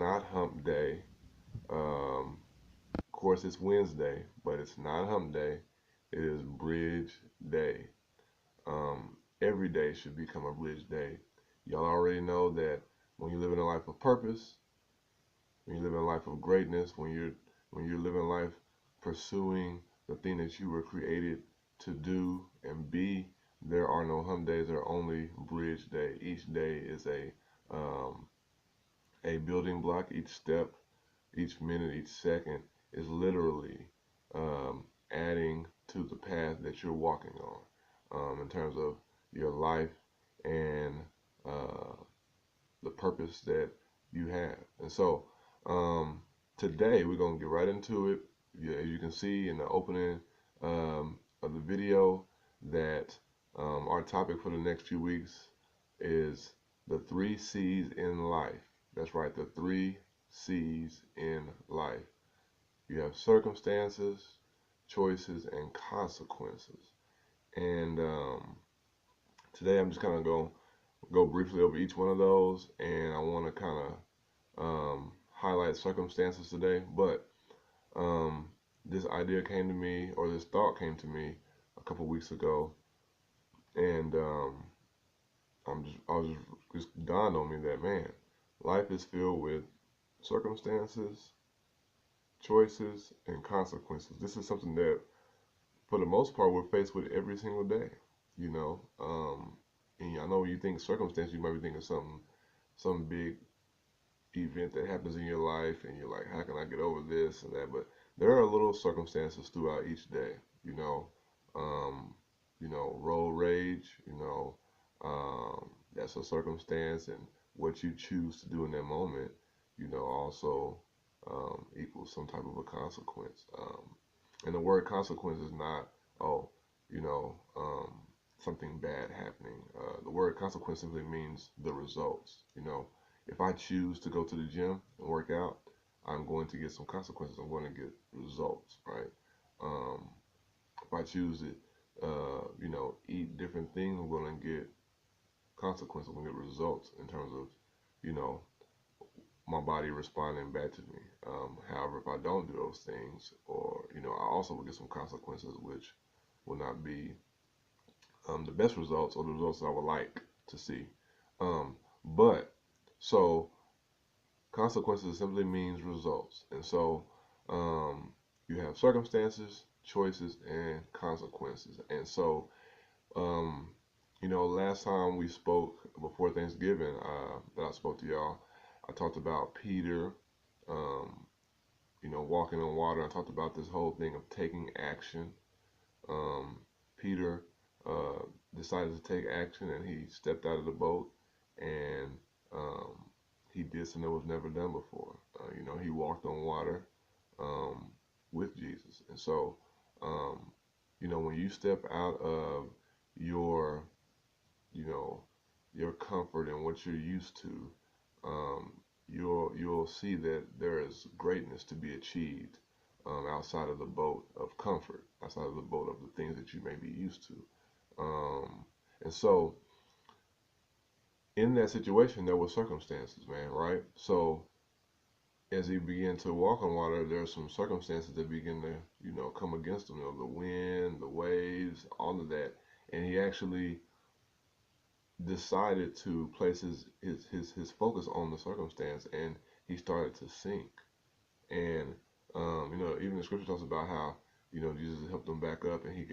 not hump day. Of course, it's Wednesday, but it's not hump day. It is bridge day. Every day should become a bridge day. Y'all already know that when you live in a life of purpose, when you live in a life of greatness, when you're living life pursuing the thing that you were created to do and be, there are no hump days. There are only bridge day. Each day is um, a building block. Each step, each minute, each second is literally adding to the path that you're walking on in terms of your life and uh, the purpose that you have. And so um, today we're going to get right into it. Yeah, as you can see in the opening of the video that our topic for the next few weeks is the 3 C's in life. That's right, the 3 C's in life. You have circumstances, choices, and consequences. And today I'm just kind of going to go briefly over each one of those, and I want to kind of highlight circumstances today. But um, this idea came to me, or this thought came to me a couple weeks ago, and I was just dawned on me that man, life is filled with circumstances, choices, and consequences. This is something that, for the most part, we're faced with every single day. You know, and I know when you think circumstance, you might be thinking some big event that happens in your life, and you're like, how can I get over this and that? But there are little circumstances throughout each day. You know, um, road rage. That's a circumstance, and what you choose to do in that moment, also equals some type of a consequence. And the word consequence is not, oh, you know, something bad happening. The word consequence simply means the results. If I choose to go to the gym and work out, I'm going to get some consequences. I'm going to get results, right? Um, if I choose to, eat different things, I'm going to get consequences. I'm going to get results in terms of, you know, my body responding back to me. However, if I don't do those things, or I also will get some consequences, which will not be the best results or the results I would like to see. But so consequences simply means results, and so you have circumstances, choices, and consequences. And so, um, last time we spoke before Thanksgiving, that I spoke to y'all, I talked about Peter. Um, walking on water. I talked about this whole thing of taking action. Um, Peter uh, decided to take action, and he stepped out of the boat, and um, he did something that was never done before. He walked on water um, with Jesus. And so, um, when you step out of your, you know, your comfort and what you're used to, um, you'll see that there is greatness to be achieved outside of the boat of comfort, outside of the boat of the things that you may be used to. And so, in that situation, there were circumstances, man, right? So, as he began to walk on water, there are some circumstances that begin to, come against him. The wind, the waves, all of that, and he actually decided to place his focus on the circumstance, and he started to sink. And even the scripture talks about how Jesus helped him back up, and he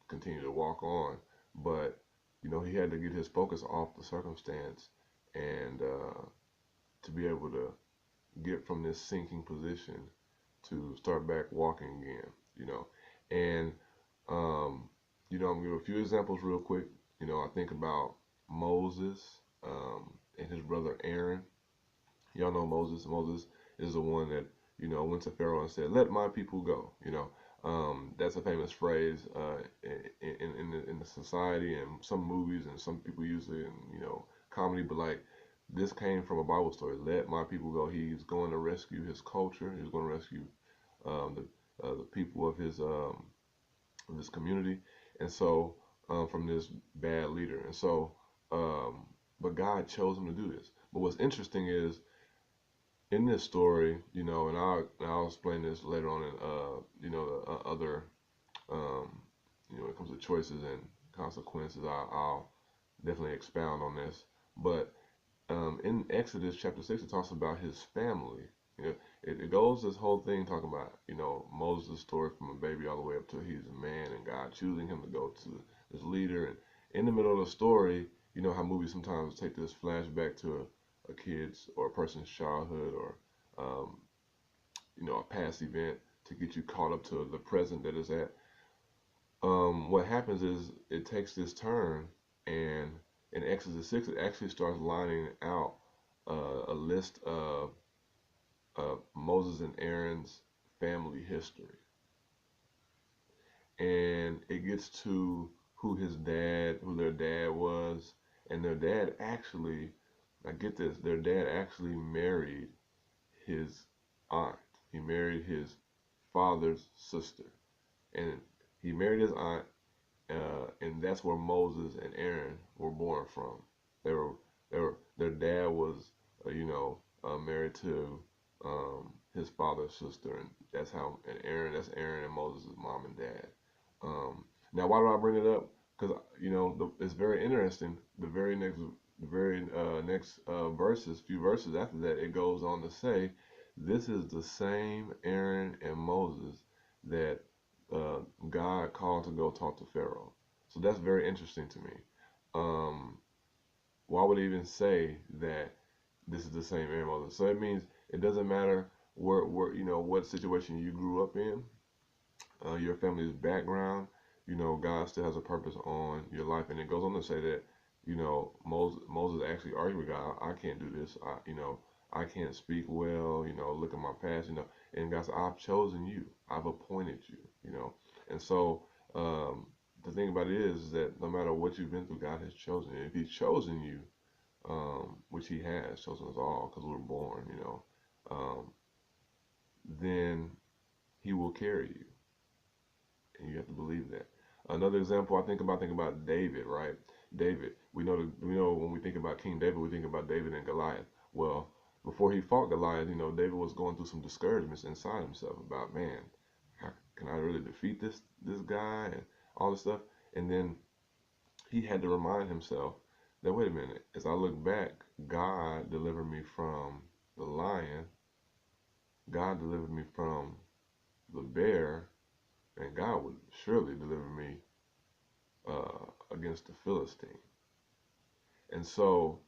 continued to walk on. But he had to get his focus off the circumstance, and to be able to get from this sinking position to start back walking again. And um, I'm gonna give a few examples real quick. I think about Moses and his brother Aaron. Y'all know Moses. Moses is the one that went to Pharaoh and said, "Let my people go." That's a famous phrase in the society and some movies, and some people use it in comedy. But like, this came from a Bible story. Let my people go. He's going to rescue his culture. He's going to rescue the people of his community, and so from this bad leader. And so, but God chose him to do this. But what's interesting is in this story, and I'll explain this later on in the other when it comes to choices and consequences, I'll definitely expound on this. But in Exodus chapter 6, it talks about his family. You know, it goes this whole thing talking about Moses' story from a baby all the way up to he's a man and God choosing him to go to this leader. And in the middle of the story, you know how movies sometimes take this flashback to a kid's or a person's childhood or um, a past event to get you caught up to the present that is at. What happens is it takes this turn, and in Exodus 6, it actually starts lining out a list of Moses and Aaron's family history. And it gets to who their dad was. And their dad actually, I get this, their dad actually married his aunt. He married his father's sister. And he married his aunt, and that's where Moses and Aaron were born from. They were, their dad was, married to his father's sister, and that's Aaron and Moses' mom and dad. Now, why do I bring it up? Because it's very interesting. The very next few verses after that, it goes on to say, this is the same Aaron and Moses that uh, God called to go talk to Pharaoh. So that's very interesting to me. Um, why would it even say that this is the same Aaron Moses? So it means it doesn't matter where what situation you grew up in, your family's background. God still has a purpose on your life, and it goes on to say that Moses actually argued with God. I can't do this. I can't speak well. Look at my past. And God said, I've chosen you. I've appointed you. And so the thing about it is that no matter what you've been through, God has chosen you. If He's chosen you, which He has chosen us all because we're born, um, then He will carry you, and you have to believe that. Another example think about David, right? David, we know when we think about King David, we think about David and Goliath. Well, before he fought Goliath, David was going through some discouragements inside himself about, man, how can I really defeat this guy and all this stuff? And then he had to remind himself that, wait a minute, as I look back, God delivered me from the lion, God delivered me from the bear, and God would surely deliver me against the Philistine. And so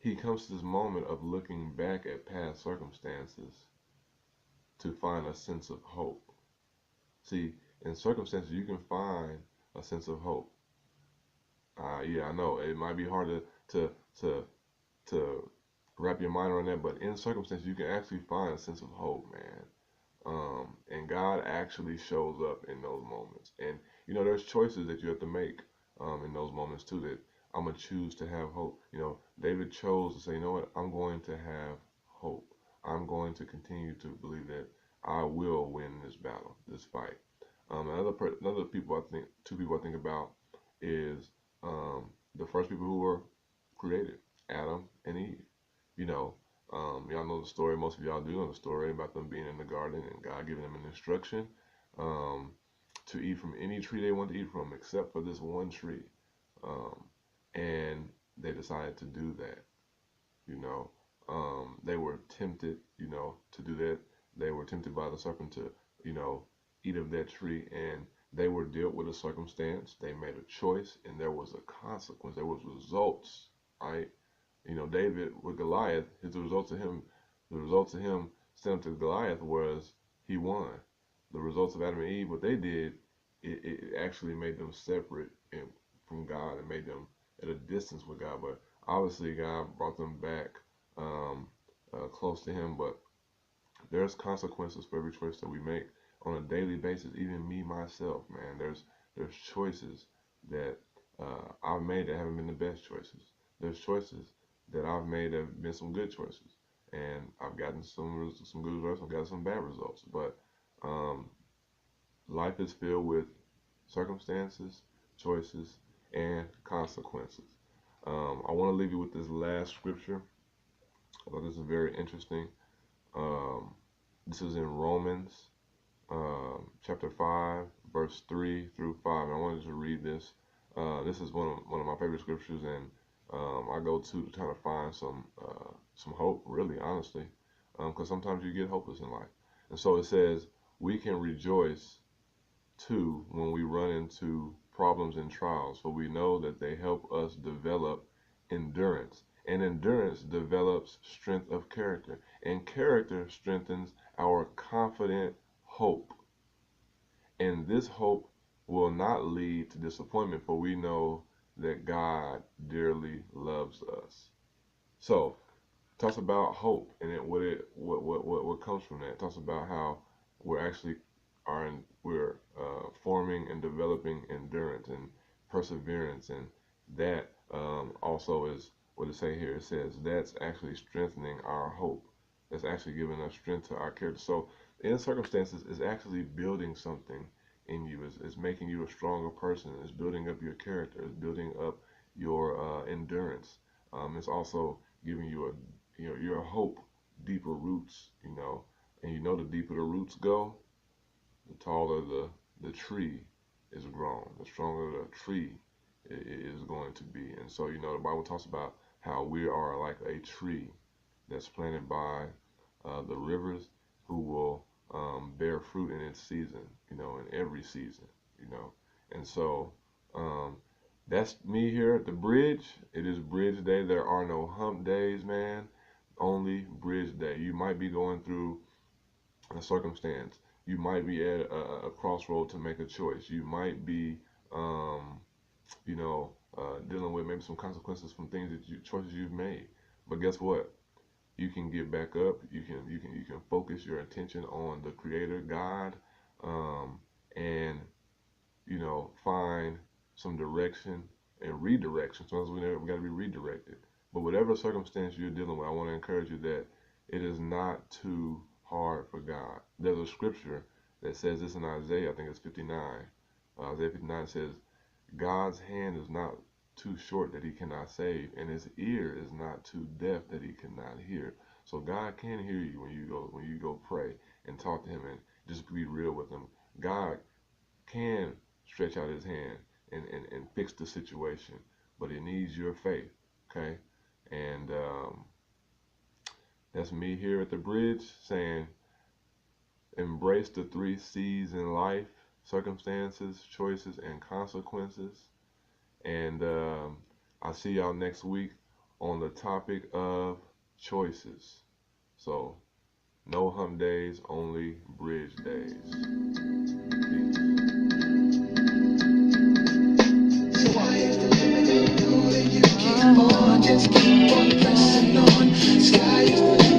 he comes to this moment of looking back at past circumstances to find a sense of hope. See, in circumstances, you can find a sense of hope. Yeah, I know it might be hard to to to wrap your mind around that, but in circumstances, you can actually find a sense of hope, man. And God actually shows up in those moments. And there's choices that you have to make in those moments too. That I'm gonna choose to have hope. David chose to say, you know what, I'm going to have hope. I'm going to continue to believe that I will win this battle, this fight. Another people I think, two people I think about is the first people who were created, Adam and Eve. You know, y'all know the story. Most of y'all do know the story about them being in the garden and God giving them an instruction um, to eat from any tree they wanted to eat from, except for this one tree. Um, and they decided to do that. You know, they were tempted, to do that. They were tempted by the serpent to, you know, eat of that tree, and they were dealt with a circumstance. They made a choice, and there was a consequence. There was results, right? David with Goliath, the results of him standing to Goliath was he won. The results of Adam and Eve, what they did, it actually made them separate from God and made them at a distance with God. But obviously, God brought them back um, close to Him. But there's consequences for every choice that we make on a daily basis. Even me myself, man, there's choices that I've made that haven't been the best choices. There's choices that I've made that have been some good choices, and I've gotten some good results. I've gotten some bad results. But um, life is filled with circumstances, choices, and consequences. I want to leave you with this last scripture. I thought this is very interesting. Um, this is in Romans chapter 5, verse 3 through 5. And I wanted to read this. This is one of my favorite scriptures, and I go to try to find some hope, really, honestly, because sometimes you get hopeless in life. And so it says, we can rejoice too when we run into problems and trials, for we know that they help us develop endurance. And endurance develops strength of character, and character strengthens our confident hope. And this hope will not lead to disappointment, for we know that God dearly loves us. So, talks about hope and what comes from that. It talks about how we're actually we're forming and developing endurance and perseverance, and that also is what it say here. It says that's actually strengthening our hope. That's actually giving us strength to our character. So in circumstances, it's actually building something in you. It's making you a stronger person. It's building up your character. It's building up your endurance. It's also giving you your hope deeper roots, and the deeper the roots go, the taller the tree is grown, the stronger the tree is going to be. And so, the Bible talks about how we are like a tree that's planted by the rivers, who will bear fruit in its season, in every season, you know. And so um, that's me here at the bridge. It is bridge day. There are no hump days, man. Only bridge day. You might be going through a circumstance. You might be at a crossroad to make a choice. You might be, dealing with maybe some consequences from choices you've made. But guess what? You can get back up. You can focus your attention on the Creator, God, and find some direction and redirection. Sometimes we got to be redirected. But whatever circumstance you're dealing with, I want to encourage you that it is not too hard for God. There's a scripture that says this in Isaiah, I think it's 59. Isaiah 59 says, God's hand is not too short that he cannot save, and his ear is not too deaf that he cannot hear. So God can hear you when you go pray and talk to him and just be real with him. God can stretch out his hand and fix the situation, but it needs your faith, okay? And that's me here at the bridge saying, embrace the 3 C's in life: circumstances, choices, and consequences. And I'll see y'all next week on the topic of choices. So, no hump days, only bridge days. Peace.